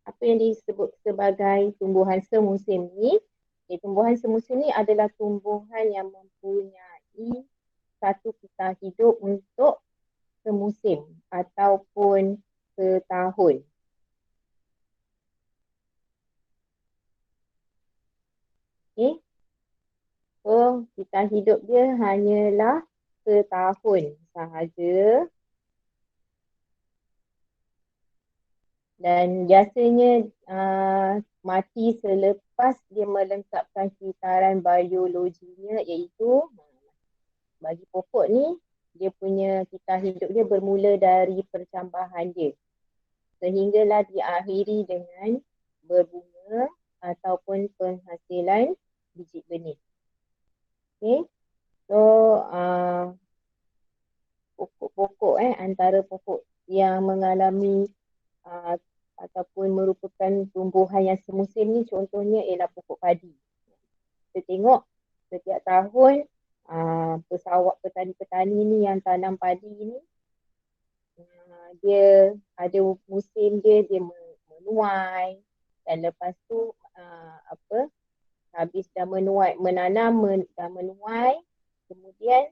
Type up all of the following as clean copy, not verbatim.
apa yang disebut sebagai tumbuhan semusim ni. Tumbuhan semusim ni adalah tumbuhan yang mempunyai satu kisah hidup untuk semusim ataupun setahun. Okay. So, kisah hidup dia hanyalah setahun sahaja. Dan biasanya mati selepas dia melengkapkan kitaran biologinya, iaitu bagi pokok ni dia punya kisah hidup dia bermula dari percambahan dia sehinggalah diakhiri dengan berbunga ataupun penghasilan biji benih. Okay. So pokok-pokok antara pokok yang mengalami ataupun merupakan tumbuhan yang semusim ni, contohnya ialah pokok padi. Kita tengok setiap tahun pesawat petani-petani ni yang tanam padi ni, dia ada musim dia menuai, dan lepas tu habis dah menuai, menanam dah menuai, kemudian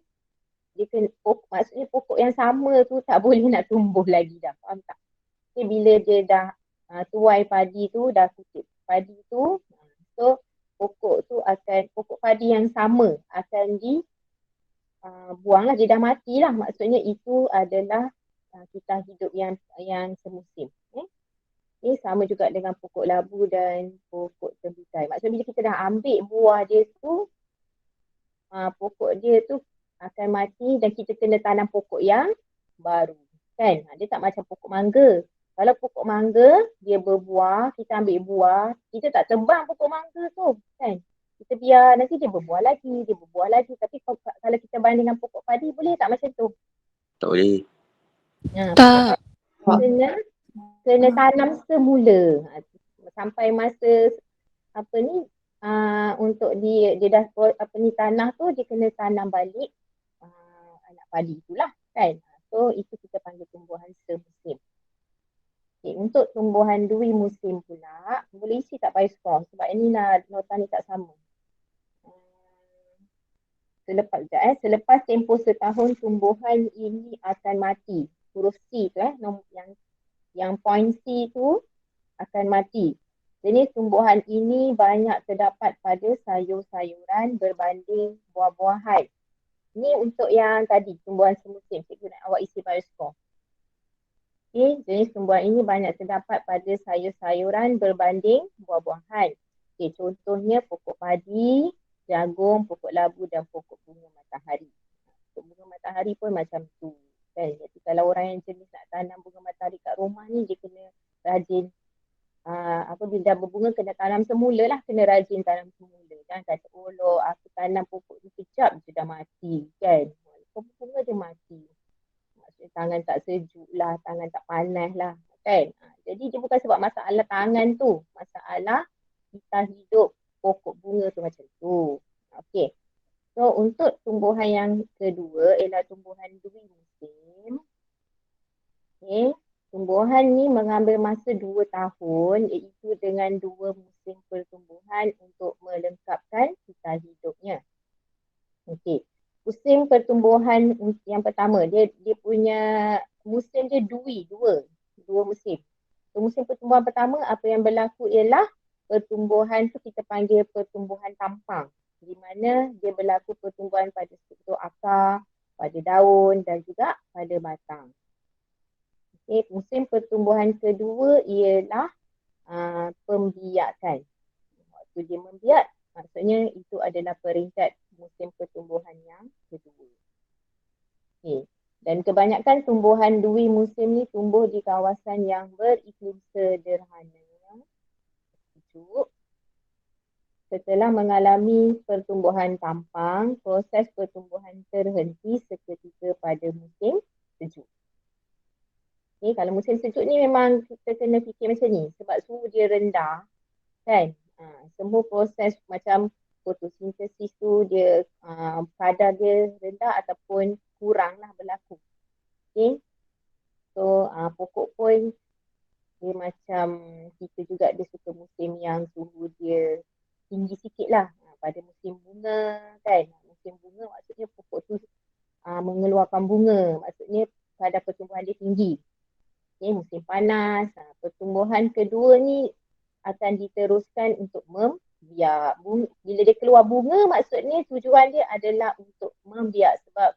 dia kena, maksudnya pokok yang sama tu tak boleh nak tumbuh lagi dah, faham tak? Jadi bila dia dah tuai padi tu, dah kutip padi tu, so pokok padi yang sama akan buang lah, dia dah mati lah. Maksudnya itu adalah kisah hidup yang semusim. Ini sama juga dengan pokok labu dan pokok tembikai. Maksudnya bila kita dah ambil buah dia tu, pokok dia tu akan mati dan kita kena tanam pokok yang baru. Kan? Dia tak macam pokok mangga. Kalau pokok mangga, dia berbuah, kita ambil buah, kita tak tebang pokok mangga tu. Kan? Kita biar nanti dia berbuah lagi. Tapi kalau kita banding dengan pokok padi, boleh tak macam tu? Tak boleh. Tak. Kena tanam semula sampai masa untuk dia dah tanah tu, dia kena tanam balik anak padi itulah, kan. So itu kita panggil tumbuhan semusim. Okay, untuk tumbuhan dui musim pula, boleh isi tak bioskop sebab ini nota ni tak sama. Selepas tempoh setahun, tumbuhan ini akan mati. Huruf C tu yang point C tu akan mati. Jenis tumbuhan ini banyak terdapat pada sayur-sayuran berbanding buah-buahan. Ini untuk yang tadi, tumbuhan semusim. Cikgu nak awak isi bioskop. Okay, jenis tumbuhan ini banyak terdapat pada sayur-sayuran berbanding buah-buahan. Okay, contohnya pokok padi, jagung, pokok labu dan pokok bunga matahari. Pokok bunga matahari pun macam tu. Kan? Jadi kalau orang yang jenis nak tanam bunga matahari kat rumah ni, dia kena rajin. Bila dah berbunga kena tanam semula lah. Kena rajin tanam semula. Jangan kata, aku tanam pokok ni kejap je dah mati. Kan? Bunga dia mati. Tangan tak sejuk lah, tangan tak panas lah, kan. Jadi dia bukan sebab masalah tangan tu, masalah kita hidup pokok bunga tu macam tu. Okay. So untuk tumbuhan yang kedua ialah tumbuhan dui musim. Okay. Tumbuhan ni mengambil masa 2 tahun, iaitu dengan 2 musim pertumbuhan untuk melengkapkan kisah hidupnya. Okay. Musim pertumbuhan yang pertama, dia punya musim dia dua musim. So, musim pertumbuhan pertama, apa yang berlaku ialah pertumbuhan tu kita panggil pertumbuhan tampang, di mana dia berlaku pertumbuhan pada struktur akar, pada daun dan juga pada batang. Okay. Musim pertumbuhan kedua ialah pembiakan. Waktu dia membiak, maksudnya itu adalah peringkat musim pertumbuhan yang kedua. Okay. Dan kebanyakan tumbuhan dui musim ni tumbuh di kawasan yang beriklim sederhana, sejuk. Setelah mengalami pertumbuhan tampang, proses pertumbuhan terhenti seketika pada musim sejuk. Okay, kalau musim sejuk ni memang kita kena fikir macam ni, sebab suhu dia rendah, kan. Semua proses macam fotosintesis tu dia kadar dia rendah ataupun kurang lah berlaku. Okay. So pokok pun Dia macam kita juga, dia suka musim yang suhu dia tinggi sikit lah. Pada musim bunga kan. Musim bunga maksudnya pokok tu mengeluarkan bunga. Maksudnya kadar pertumbuhan dia tinggi. Okay, musim panas. Pertumbuhan kedua ni akan diteruskan untuk membiak. Bila dia keluar bunga, maksudnya tujuan dia adalah untuk membiak. Sebab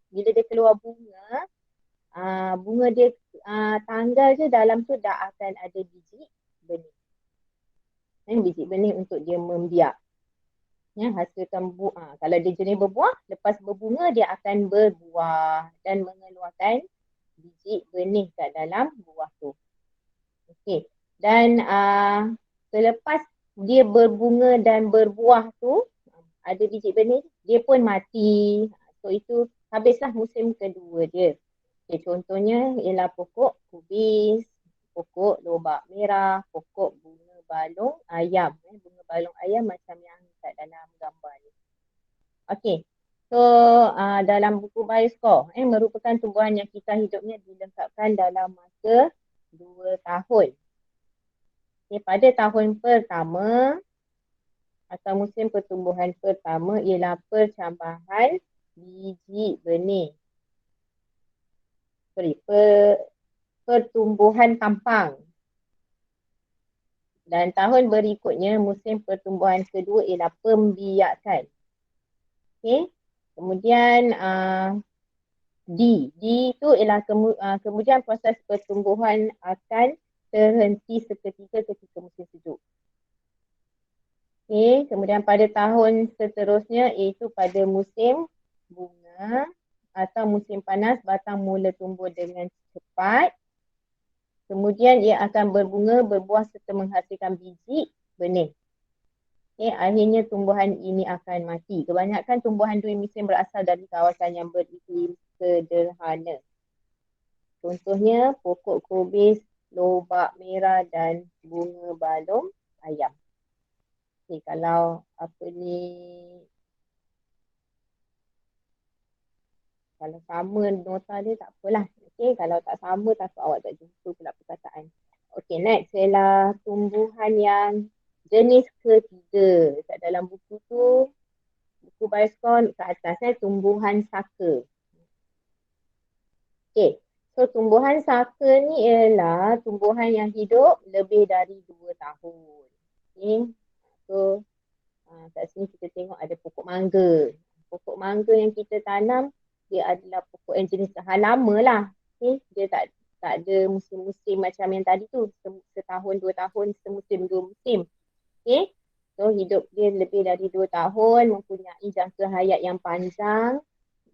bila dia keluar bunga, bunga dia tanggal je dalam tu dah akan ada biji benih. Biji benih untuk dia membiak. Ya, hasilkan kalau dia jenis berbuah, lepas berbunga dia akan berbuah dan mengeluarkan biji benih kat dalam buah tu. Okey. Dan selepas dia berbunga dan berbuah tu, ada biji benih, dia pun mati. So itu habislah musim kedua dia. Okay, contohnya ialah pokok kubis, pokok lobak merah, pokok bunga balung ayam. Bunga balung ayam macam yang kat dalam gambar ni. Okey. So dalam buku Bioscore merupakan tumbuhan yang kisah hidupnya dilengkapkan dalam masa 2 tahun. Okay, pada tahun pertama atau musim pertumbuhan pertama ialah percambahan biji benih. Pertumbuhan tampang. Dan tahun berikutnya musim pertumbuhan kedua ialah pembiakan. Okay. Kemudian D itu ialah kemudian proses pertumbuhan akan terhenti seketika ketika musim sejuk. Okay. Kemudian pada tahun seterusnya iaitu pada musim bunga atau musim panas, batang mula tumbuh dengan cepat. Kemudian ia akan berbunga, berbuah serta menghasilkan biji benih. Okay, akhirnya tumbuhan ini akan mati. Kebanyakan tumbuhan duri musim berasal dari kawasan yang beriklim sederhana. Contohnya pokok kubis, lobak merah dan bunga balung ayam. Okay, kalau kalau sama nota dia tak apalah. Okay, kalau tak sama takut awak tak jumpa pula perkataan. Okay, next ialah tumbuhan yang jenis ketiga. Kat dalam buku tu, buku Bioscore kat atas tumbuhan saka. Okay, so tumbuhan saka ni ialah tumbuhan yang hidup lebih dari 2 tahun. Okay, so kat sini kita tengok ada pokok mangga. Pokok mangga yang kita tanam, dia adalah pokok yang jenis tahan lama lah. Okay, dia tak ada musim-musim macam yang tadi tu, setahun 2 tahun, semusim 2 musim. Okay, so hidup dia lebih dari 2 tahun, mempunyai jangka hayat yang panjang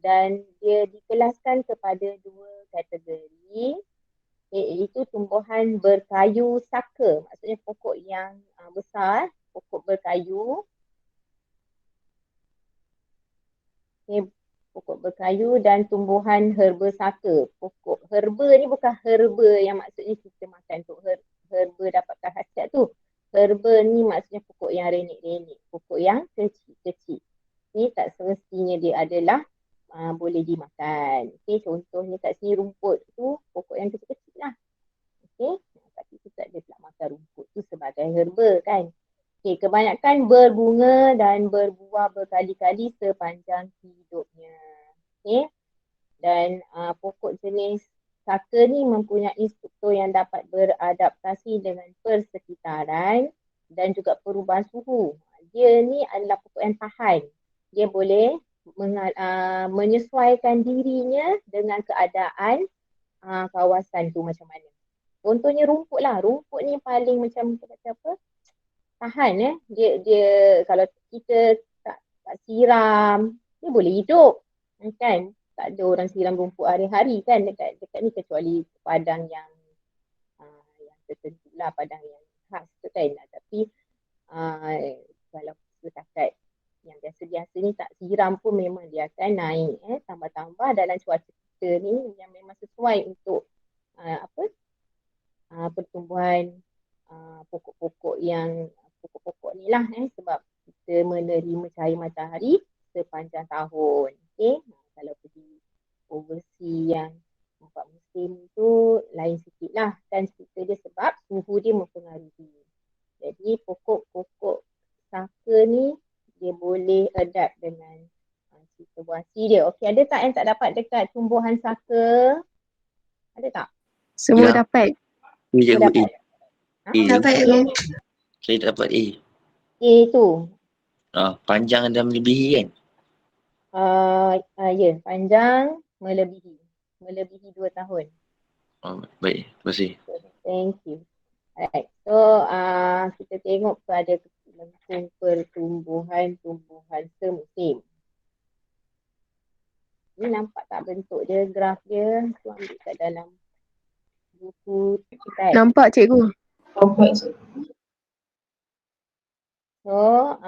dan dia dikelaskan kepada 2 kategori, iaitu tumbuhan berkayu saka, maksudnya pokok yang besar, pokok berkayu. Okay, pokok berkayu dan tumbuhan herba saka. Pokok herba ni bukan herba yang maksudnya kita makan tu, herba dapatkan khasiat tu. Herba ni maksudnya pokok yang renek-renek, pokok yang kecil-kecil. Ni tak semestinya dia adalah boleh dimakan. Okay, contohnya kat sini rumput tu pokok yang kecil-kecil lah. Okay, tapi kita tak ada pula makan rumput tu sebagai herba kan. Okay, kebanyakan berbunga dan berbuah berkali-kali sepanjang hidupnya. Okay, dan pokok jenis saka ni mempunyai struktur yang dapat beradaptasi dengan persekitaran dan juga perubahan suhu. Dia ni adalah pokok yang tahan. Dia boleh menyesuaikan dirinya dengan keadaan kawasan tu macam mana. Contohnya rumput lah. Rumput ni paling macam apa? Tahan dia kalau kita tak siram, dia boleh hidup kan. Tak ada orang siram rumput hari-hari kan dekat ni, kecuali padang yang tertentu lah, padang yang khas tu kan. Tapi kalau setakat yang biasa-biasa ni tak siram pun memang dia akan naik tambah-tambah dalam cuaca kita ni yang memang sesuai untuk pertumbuhan pokok-pokok ni lah sebab kita menerima cahaya matahari sepanjang tahun. Okay? Kalau pergi overseas yang 4 musim tu lain sikit lah kan cerita dia, sebab suhu dia mempengaruhi. Jadi pokok-pokok saka ni dia boleh adapt dengan situasi dia. Okey, ada tak yang tak dapat dekat tumbuhan saka? Ada tak? Semua Ya. dapat. Ya, Semua dapat? Dapat A, ya. Saya dapat A. A tu. Panjang dan melebihi kan? Ya, panjang melebihi 2 tahun. Baik, terima kasih. Thank you. Alright, so kita tengok pada lengkung pertumbuhan semusim. Ni nampak tak bentuk dia, graf dia? Tu ambil kat dalam buku teks. Nampak cikgu. So,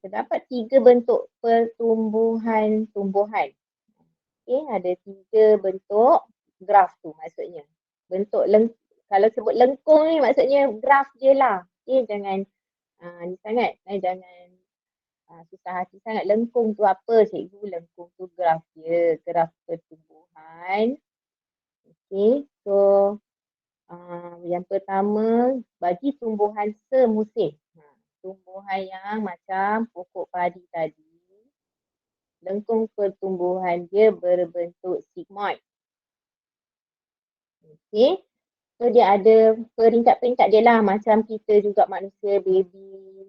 terdapat 3 bentuk pertumbuhan tumbuhan. Okay, ada 3 bentuk graf tu maksudnya. Bentuk kalau sebut lengkung ni maksudnya graf je lah. Okay, jangan ni sangat, jangan susah hati sangat. Lengkung tu apa cikgu? Lengkung tu graf je, graf pertumbuhan. Okay, so yang pertama bagi tumbuhan semusim. Tumbuhan yang macam pokok padi tadi, lengkung pertumbuhan dia berbentuk sigmoid. Okay, so dia ada peringkat-peringkat dia lah, macam kita juga manusia, baby,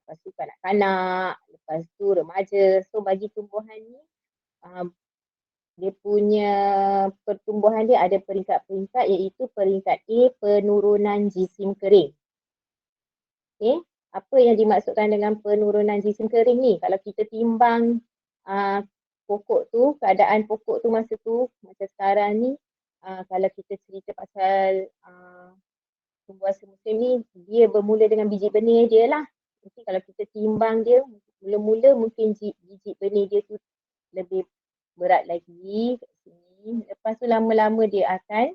lepas tu kanak-kanak, lepas tu remaja. So bagi tumbuhan ni, dia punya pertumbuhan dia ada peringkat-peringkat, iaitu peringkat A, penurunan jisim kering. Okay, apa yang dimaksudkan dengan penurunan jisim kering ni? Kalau kita timbang pokok tu, keadaan pokok tu masa tu, macam sekarang ni, kalau kita cerita pasal tumbuhan semusim ni, dia bermula dengan biji benih dia lah. Mungkin kalau kita timbang dia, mula-mula mungkin biji benih dia tu lebih berat lagi kat sini. Lepas tu lama-lama dia akan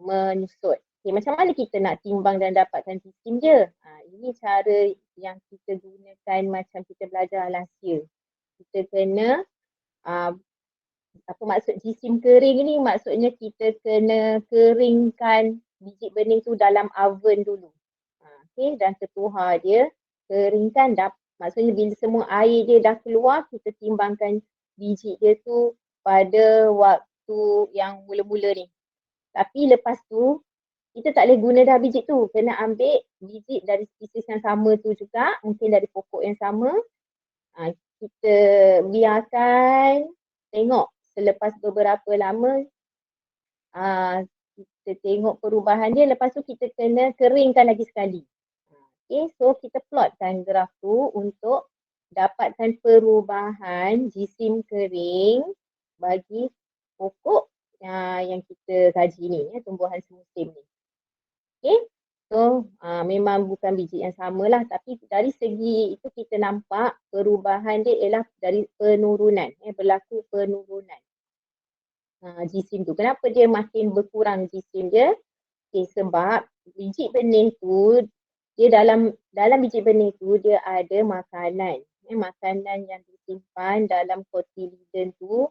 menyusut. Okay, macam mana kita nak timbang dan dapatkan jisim dia? Ini cara yang kita gunakan macam kita belajar Alasia. Kita kena, apa maksud jisim kering ni? Maksudnya kita kena keringkan biji benih tu dalam oven dulu. Okay, dan ketuhar dia, keringkan, maksudnya bila semua air dia dah keluar, kita timbangkan biji dia tu pada waktu yang mula-mula ni. Tapi lepas tu, kita tak boleh guna dah biji tu. Kena ambil biji dari spesies yang sama tu juga, mungkin dari pokok yang sama. Kita biarkan tengok selepas beberapa lama, kita tengok perubahan dia. Lepas tu kita kena keringkan lagi sekali. Okay, so kita plotkan graf tu untuk dapatkan perubahan jisim kering bagi pokok yang kita kaji ni, tumbuhan semusim ni. Okay, so memang bukan biji yang sama lah, tapi dari segi itu kita nampak perubahan dia ialah dari penurunan, berlaku penurunan jisim tu. Kenapa dia makin berkurang jisim dia? Okay, sebab biji benih tu, dia dalam biji benih tu dia ada makanan. Makanan yang disimpan dalam cotyledon tu,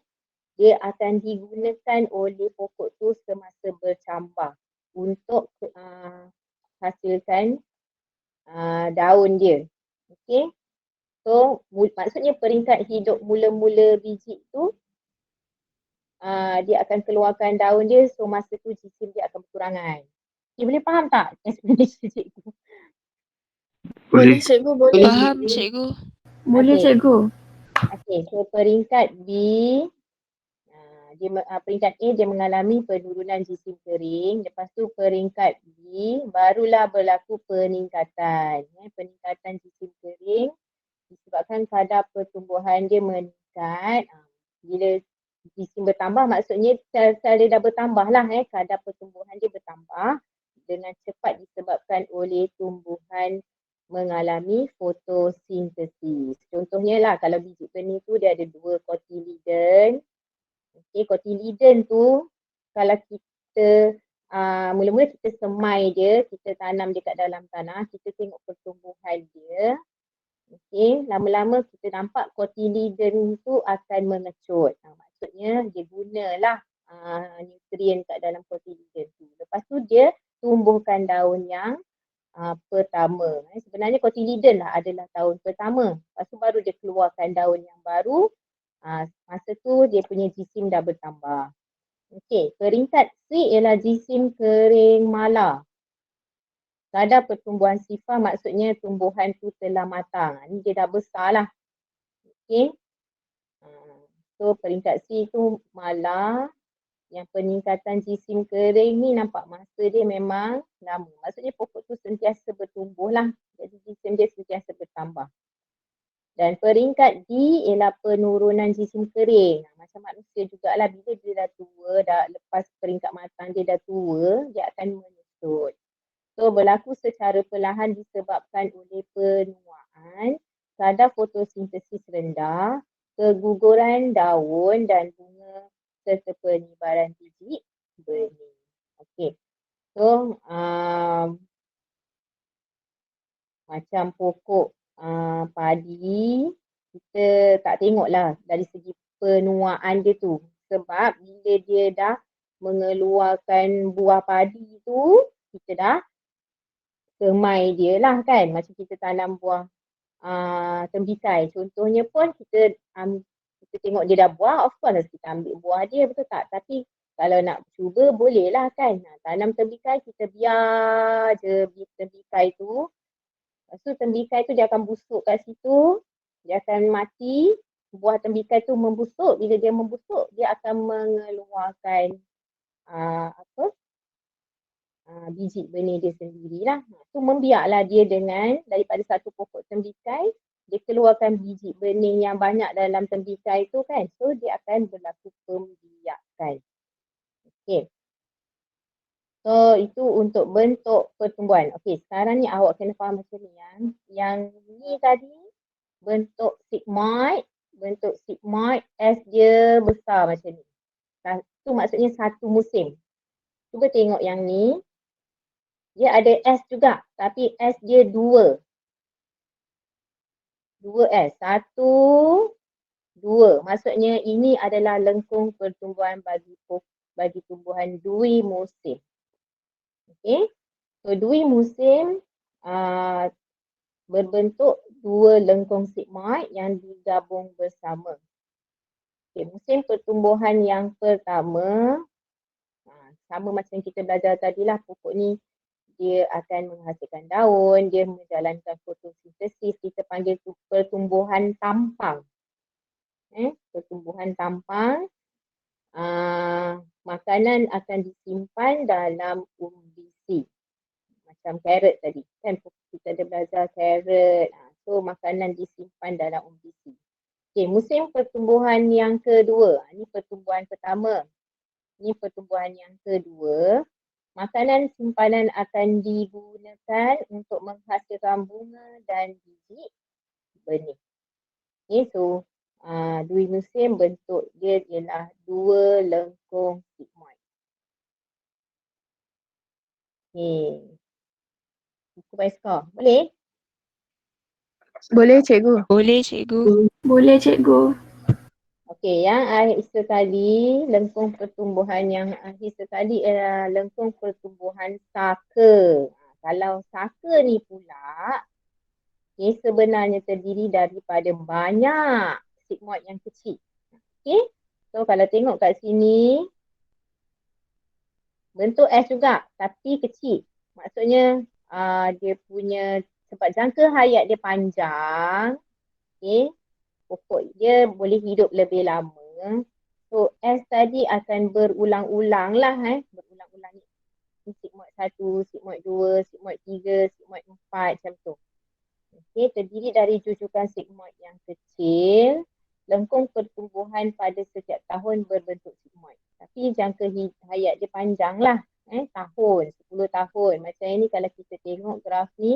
dia akan digunakan oleh pokok tu semasa bercambah untuk hasilkan daun dia. Okay, so maksudnya peringkat hidup mula-mula biji tu, dia akan keluarkan daun dia, so masa tu jisim dia akan berkurangan. Okay, boleh faham tak explanation cikgu? Boleh cikgu, boleh. Faham cikgu. Boleh Okay. cikgu. Okay, so peringkat B, peringkat A dia mengalami penurunan jisim kering. Lepas tu peringkat B barulah berlaku peningkatan. Peningkatan jisim kering disebabkan kadar pertumbuhan dia meningkat. Bila jisim bertambah maksudnya sel-sel dia dah bertambah lah. Kadar pertumbuhan dia bertambah dengan cepat disebabkan oleh tumbuhan mengalami fotosintesis. Contohnya lah kalau biji benih tu dia ada 2 cotyledon. Okay, cotyledon tu kalau kita mula-mula kita semai dia, kita tanam dia kat dalam tanah, kita tengok pertumbuhan dia. Okay, lama-lama kita nampak cotyledon tu akan mengecut. Maksudnya dia gunalah nutrien kat dalam cotyledon tu. Lepas tu dia tumbuhkan daun yang pertama. Sebenarnya cotyledon lah adalah daun pertama. Lepas tu baru dia keluarkan daun yang baru. Masa tu dia punya jisim dah bertambah. Okey, peringkat C ialah jisim kering mala. Kadar pertumbuhan sifar maksudnya tumbuhan tu telah matang. Ni dia dah besar lah. Okey. So peringkat C tu mala. Yang peningkatan jisim kering ni nampak masa dia memang lama. Maksudnya pokok tu sentiasa bertumbuh lah. Jadi jisim dia sentiasa bertambah. Dan peringkat D ialah penurunan jisim kering. Macam manusia jugalah, bila dia dah tua, dah lepas peringkat matang dia dah tua, dia akan menyusut. So berlaku secara perlahan disebabkan oleh penuaan, kadar fotosintesis rendah, keguguran daun dan bunga serta penyebaran biji benih. Okey. So macam pokok padi, kita tak tengoklah dari segi penuaan dia tu. Sebab bila dia dah mengeluarkan buah padi tu, kita dah semai dia lah kan. Macam kita tanam buah tembikai. Contohnya pun kita tengok dia dah buah, of course kita ambil buah dia, betul tak? Tapi kalau nak cuba boleh lah kan. Tanam tembikai, kita biar je tembikai tu. Lepas tu tembikai tu dia akan busuk kat situ, dia akan mati. Buah tembikai tu membusuk, bila dia membusuk dia akan mengeluarkan biji benih dia sendirilah. Tu membiarlah dia dengan daripada satu pokok tembikai, dia keluarkan biji benih yang banyak dalam tembikai tu kan. So dia akan berlaku pembiakan. Okey. So itu untuk bentuk pertumbuhan. Okey, sekarang ni awak kena faham macam ni yang ni tadi bentuk sigmoid, S dia besar macam ni. Tu maksudnya satu musim. Cuba tengok yang ni. Dia ada S juga, tapi S dia 2. 2 S. 1, 2. Maksudnya ini adalah lengkung pertumbuhan bagi tumbuhan dui musim. Okey. So dui musim berbentuk 2 lengkung sigmoid yang digabung bersama. Okey, musim pertumbuhan yang pertama sama macam kita belajar tadilah, pokok ni dia akan menghasilkan daun, dia menjalankan fotosintesis, kita panggil tu pertumbuhan tampang. Pertumbuhan tampang. Makanan akan disimpan dalam umbisi. Macam carrot tadi kan, kita ada belajar carrot. So makanan disimpan dalam umbisi. Okay, musim pertumbuhan yang kedua. Ini pertumbuhan pertama. Ini pertumbuhan yang kedua. Makanan simpanan akan digunakan untuk menghasilkan bunga dan biji benih. Okay, so dui musim bentuk dia ialah 2 lengkung sigmoid. Okay. Buku by score. Boleh? Boleh cikgu. Boleh cikgu. Boleh cikgu. Okey, yang akhir sekali, lengkung pertumbuhan yang akhir sekali ialah lengkung pertumbuhan saka. Kalau saka ni pula, okay, sebenarnya terdiri daripada banyak sigmoid yang kecil. Okey, so kalau tengok kat sini, bentuk S juga tapi kecil. Maksudnya dia punya, sebab jangka hayat dia panjang, okay, pokok dia boleh hidup lebih lama. So S tadi akan berulang-ulang lah. Berulang-ulang ni. Sigmoid 1, sigmoid 2, sigmoid 3, sigmoid 4 macam tu. Okay, terdiri dari jujukan sigmoid yang kecil. Lengkung pertumbuhan pada setiap tahun berbentuk sigmoid. Tapi jangka hayat dia panjang lah. Tahun, 10 tahun. Macam ini kalau kita tengok graf ni,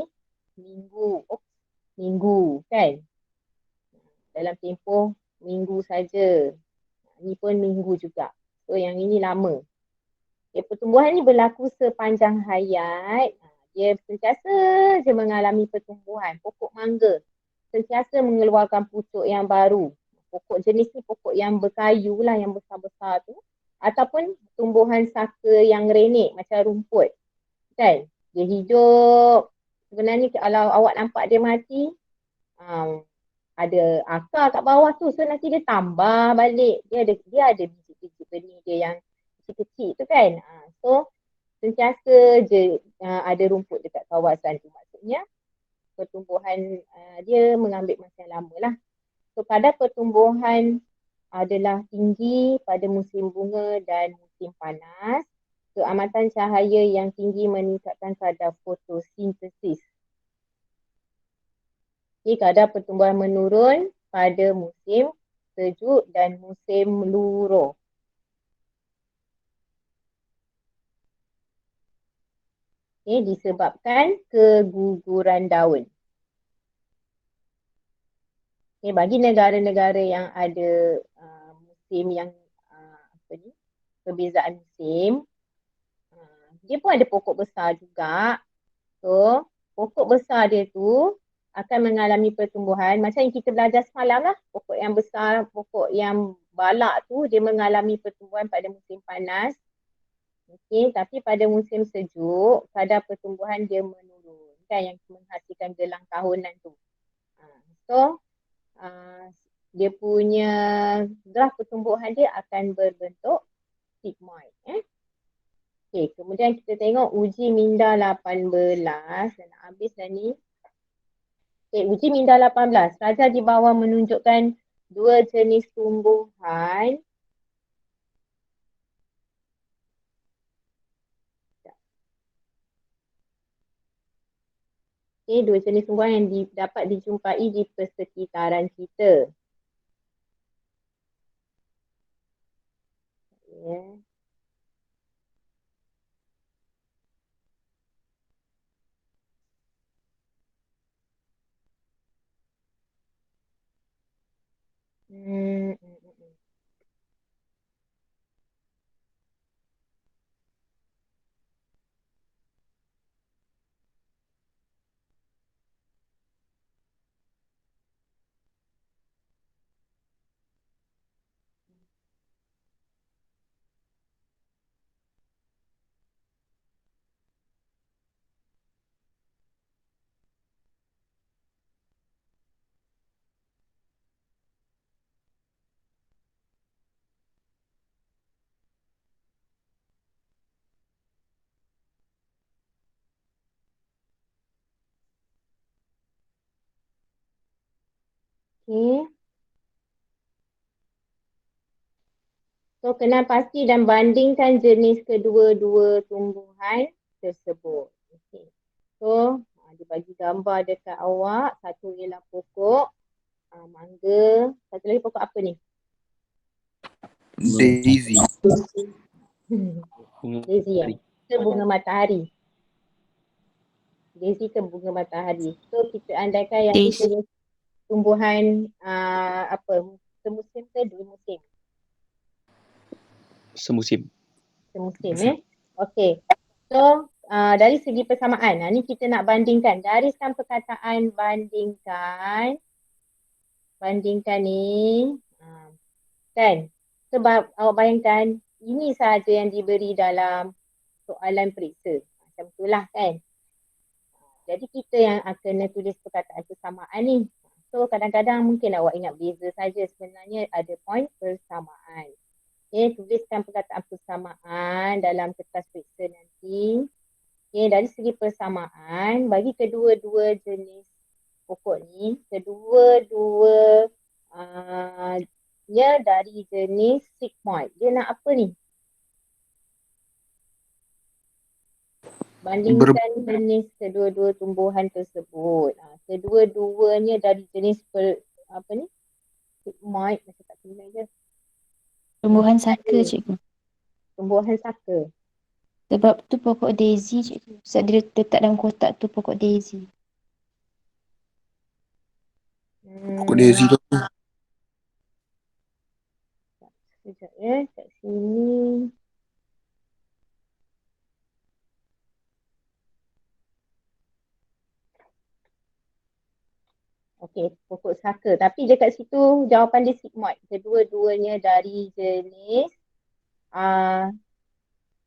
minggu kan. Dalam tempoh minggu saja. Ini pun minggu juga. So yang ini lama. Okay, pertumbuhan ni berlaku sepanjang hayat. Dia sentiasa je mengalami pertumbuhan. Pokok mangga sentiasa mengeluarkan pucuk yang baru. Pokok jenis ni pokok yang berkayu lah, yang besar-besar tu. Ataupun tumbuhan saka yang renek macam rumput. Kan? Dia hidup. Sebenarnya kalau awak nampak dia mati, ada akar kat bawah tu. So nanti dia tambah balik. Dia ada biji-biji benih dia yang kecil-kecil tu kan. So sentiasa je ada rumput dekat kawasan tu. Maksudnya pertumbuhan dia mengambil masa yang lama lah. So kadar pertumbuhan adalah tinggi pada musim bunga dan musim panas. Keamatan cahaya yang tinggi meningkatkan kadar fotosintesis. Okay, kadar pertumbuhan menurun pada musim sejuk dan musim luruh. Okay, disebabkan keguguran daun. Okay, bagi negara-negara yang ada musim yang perbezaan musim, dia pun ada pokok besar juga. So, pokok besar dia tu akan mengalami pertumbuhan macam yang kita belajar semalam lah. Pokok yang besar, pokok yang balak tu dia mengalami pertumbuhan pada musim panas. Okay, tapi pada musim sejuk, kadar pertumbuhan dia menurun. Kan yang menghasilkan gelang tahunan tu. So, dia punya graf pertumbuhan dia akan berbentuk sigmoid. Okay, kemudian kita tengok uji minda 18. Dah nak habis dah ni. Okay, uji minda 18. Raja di bawah menunjukkan dua jenis tumbuhan. Okay, dua jenis tumbuhan yang dapat dijumpai di persekitaran kita. Yeah. Okay. So, kenal pasti dan bandingkan jenis kedua-dua tumbuhan tersebut. Okay. So, dia bagi gambar dekat awak. Satu ialah pokok mangga. Satu lagi pokok apa ni? Daisy. Daisy ya? Ke bunga matahari. Daisy ke bunga matahari. So, kita andaikan yang ni jenis tumbuhan semusim ke dua musim? Semusim. Semusim. Okay. So, dari segi persamaan, ni kita nak bandingkan. Gariskan perkataan bandingkan. Bandingkan ni. Kan? Sebab awak bayangkan, ini sahaja yang diberi dalam soalan periksa. Macam itulah kan? Jadi kita yang akan tulis perkataan persamaan ni. So, kadang-kadang mungkin awak ingat beza saja. Sebenarnya ada point persamaan. Okay, tuliskan perkataan persamaan dalam kertas periksa nanti. Okay, dari segi persamaan, bagi kedua-dua jenis pokok ni, kedua-dua dari jenis sigmoid. Dia nak apa ni? Bandingkan jenis kedua-dua tumbuhan tersebut. Kedua-duanya dari jenis sigmoid. Macam tak kena je. Tumbuhan saka, cikgu. Tumbuhan saka. Sebab tu pokok daisy, cikgu. Sebab dia letak dalam kotak tu pokok daisy. Pokok daisy tu. Sekejap ya, kat sini. Okey, pokok saka. Tapi dekat situ jawapan dia sigmoid. Kedua-duanya dari jenis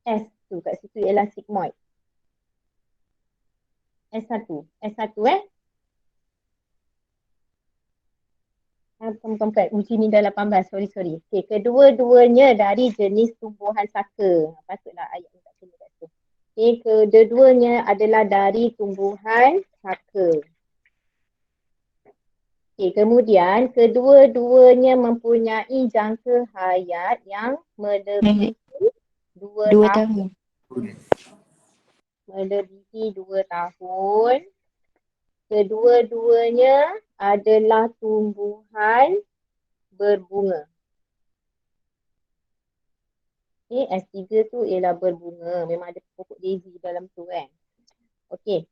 S tu kat situ ialah sigmoid. S1. S1 bukan. Uji minda 18. Sorry. Okay. Kedua-duanya dari jenis tumbuhan saka. Patutlah ayat ni tak kena kat situ. Okay. Kedua-duanya adalah dari tumbuhan saka. Okay. Kemudian kedua-duanya mempunyai jangka hayat yang melebihi 2 2 tahun. tahun. Melebihi 2 tahun. Kedua-duanya adalah tumbuhan berbunga. Okay, S3 tu ialah berbunga. Memang ada pokok daisy dalam tu kan. Okey.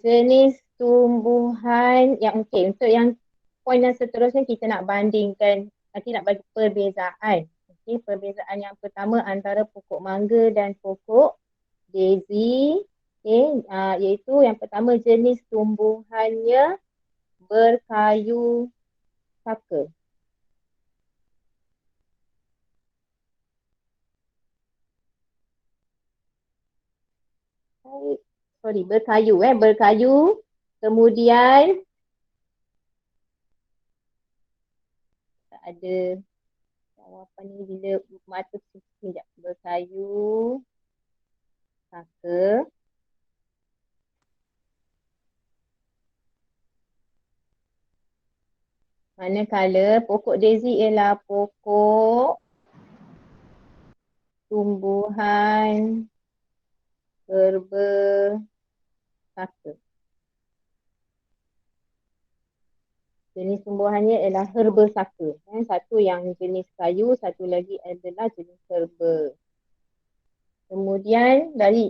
Jenis tumbuhan yang okey. Untuk yang poin yang seterusnya kita nak bandingkan, nanti nak bagi perbezaan. Okey, perbezaan yang pertama antara pokok mangga dan pokok daisy. Okey, iaitu yang pertama jenis tumbuhannya berkayu saka. Berkayu. Kemudian tak ada jawapan ni bila mata sekejap. Berkayu saka. Manakala pokok daisy ialah pokok tumbuhan herba saka. Jenis tumbuhannya ialah herba saka. Satu yang jenis kayu, satu lagi adalah jenis herba. Kemudian dari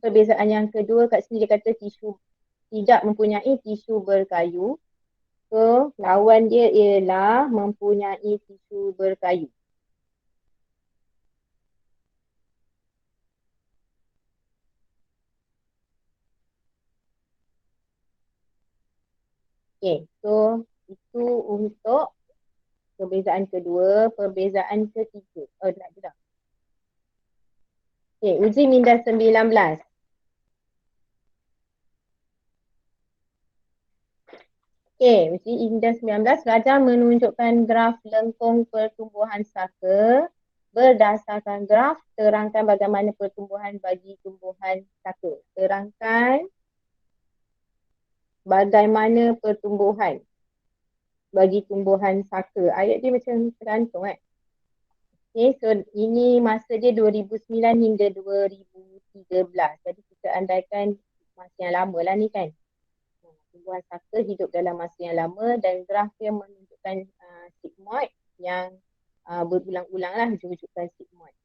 perbezaan yang kedua kat sini dia kata tisu tidak mempunyai tisu berkayu. So, lawan dia ialah mempunyai tisu berkayu. Okay, so itu untuk perbezaan kedua. Perbezaan ketiga. Tak. Okay, uji minda 19. Okay, uji minda 19. Raja menunjukkan graf lengkung pertumbuhan saka. Berdasarkan graf, terangkan bagaimana pertumbuhan bagi tumbuhan saka. Terangkan bagaimana pertumbuhan bagi tumbuhan saka. Ayat dia macam tergantung kan. Okay, so ini masa dia 2009 hingga 2013. Jadi kita andaikan masa yang lama lah ni kan. Tumbuhan saka hidup dalam masa yang lama dan graf dia menunjukkan sigmoid yang berulang-ulang lah rujukan sigmoid.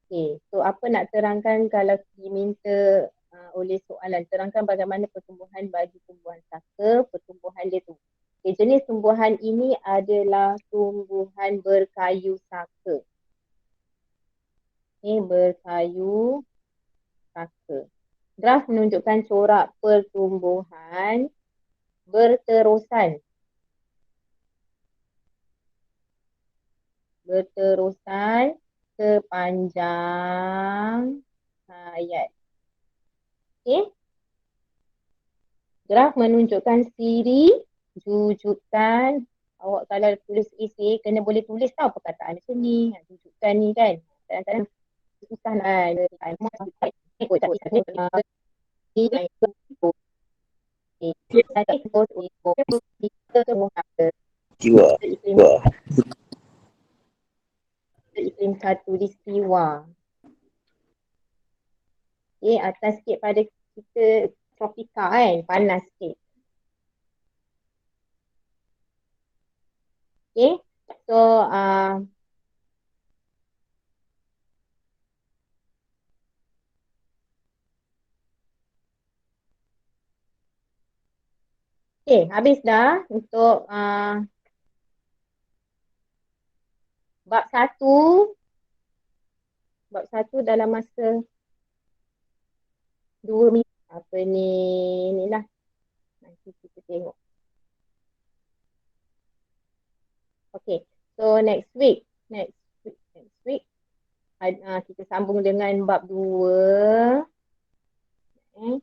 Okay, so apa nak terangkan kalau diminta oleh soalan, terangkan bagaimana pertumbuhan bagi tumbuhan saka, pertumbuhan dia tu. Okay, jenis tumbuhan ini adalah tumbuhan berkayu saka. Okay, berkayu saka. Graf menunjukkan corak pertumbuhan berterusan sepanjang hayat. Okay. Graf menunjukkan siri jujutan. Awak kalau tulis esei kena boleh tulis tau perkataan macam ni. Jujutan ni kan. Kadang-kadang susah nak iklim khatulistiwa. Okay, atas sikit pada kita tropika kan, panas sikit. Okay, so okay, habis dah untuk bab 1. Bab 1 dalam masa 2 minggu. Apa ni? Inilah. Nanti kita tengok. Okay. So next week kita sambung dengan bab 2. Okay,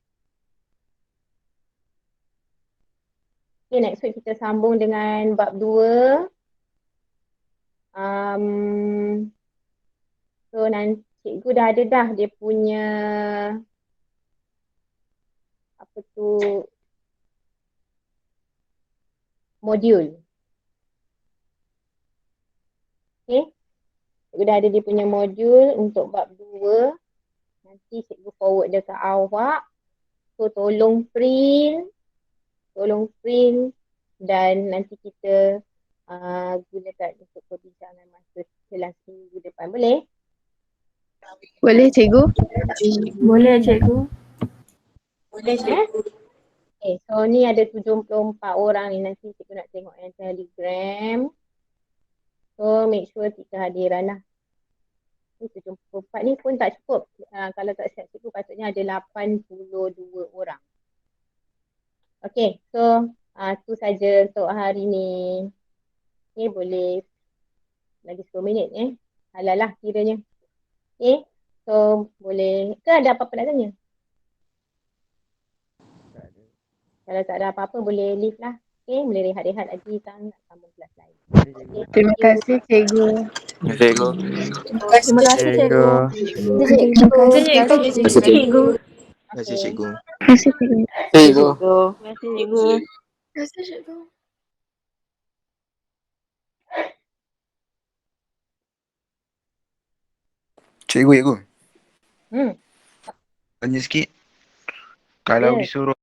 next week kita sambung dengan bab 2. So nanti cikgu dah ada dah dia punya apa tu modul. Okay, cikgu dah ada dia punya modul untuk bab 2. Nanti cikgu forward dia ke awak. So tolong print dan nanti kita gunakan untuk perbincangan masa kelas minggu depan. Boleh? Boleh cikgu? Boleh cikgu. Okay, so ni ada 74 orang ni. Nanti cikgu nak tengok yang Telegram. So make sure kita hadiran lah. Ni 74 ni pun tak cukup. Kalau tak siap cikgu patutnya ada 82 orang. Okay, so tu saja untuk hari ni. Okay, boleh lagi 10 minit halal lah kiranya. Okay, so boleh ke ada apa-apa nak tanya? Kalau tak ada apa-apa boleh leave lah. Okay, boleh rehat-rehat lagi kan nak sambung kelas lain. Okay, Terima kasih cikgu. Cikgu. Terima kasih cikgu. Terima kasih cikgu. Terima kasih cikgu. Terima kasih cikgu. Cikgu. Terima kasih cikgu. Terima kasih cikgu. Cikgu. Hmm. Tanya sikit. Kalau Ya. disuruh